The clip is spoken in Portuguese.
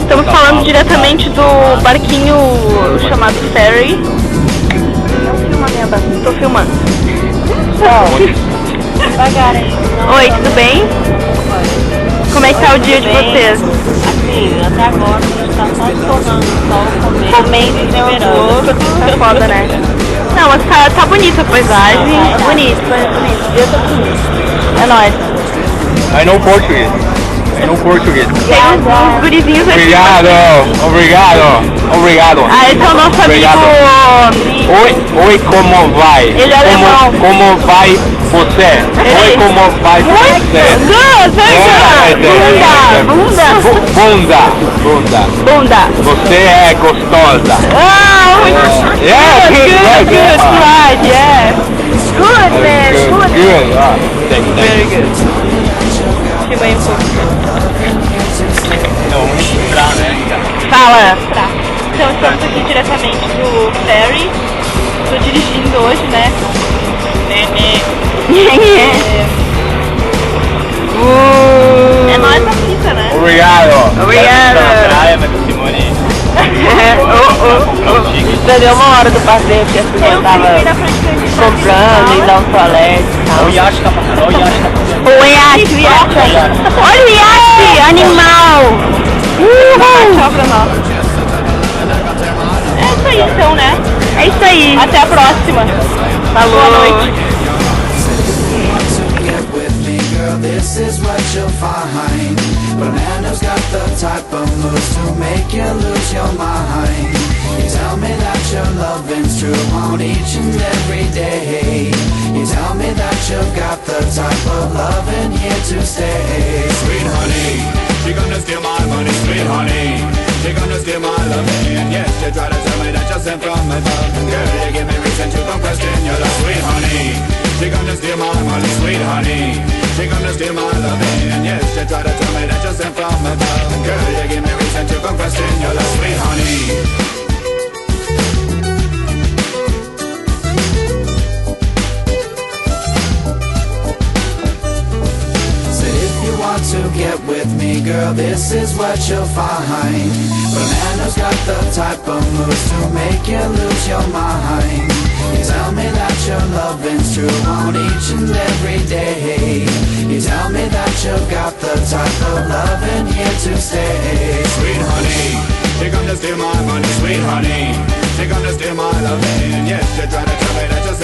Estamos falando diretamente do barquinho chamado Ferry. Não filma minha barca, tô filmando. Devagar, hein? Oi, tudo bem? Como é que tá o dia de vocês? Assim, até agora a gente tá só torrando, só comendo e esperando. Tá foda, né? Não, mas tá bonita a paisagem. Bonito, bonito. Eu tô bonito. É nóis. I know Portuguese. Tem uns gurizinhos aqui. Obrigado. Ah, esse é o nosso amigo. Oi, como vai? Ele é alemão. Como vai você? Oi, como vai você? Good, very good. Bunda. Você é gostosa. Ah, muito Yeah, good, right, yeah. Good, man, good. Thank Very good. Filma aí um pouco. Vamos entrar, né? Fala. Então estamos aqui diretamente do Ferry. Estou dirigindo hoje, né? É nóis a fita, né? Obrigado. Praia, mas Simone. Perdeu uma hora do passeio porque as pessoas estavam comprando e dar um toalete e tal. O iate tá passando. O iate. Olha o iate, animal. É isso aí então, né? É isso aí. Até a próxima. Falou. Boa noite. This is what you'll find. Banana's got the type of moves to make you lose your mind. You tell me that your loving's true on each and every day. You tell me that you've got the type of loving here to stay. Sweet honey, you're gonna steal my money, sweet honey. You're gonna steal my loving. Yes, you try to tell me that you're sent from above. Girl, you give me reason to come question your love, sweet honey. You're gonna steal my money, sweet honey. You're gonna steal my loving. Yes, you try to tell me that you're sent from above. Girl, you give me reason to come question your love, sweet honey. To get with me, girl, this is what you'll find. Banana's got the type of moves to make you lose your mind. You tell me that your loving's true on each and every day. You tell me that you've got the type of loving here to stay. Sweet honey, you're gonna steal my money, sweet honey. You're gonna steal my loving. Yes, you're trying to tell me that you're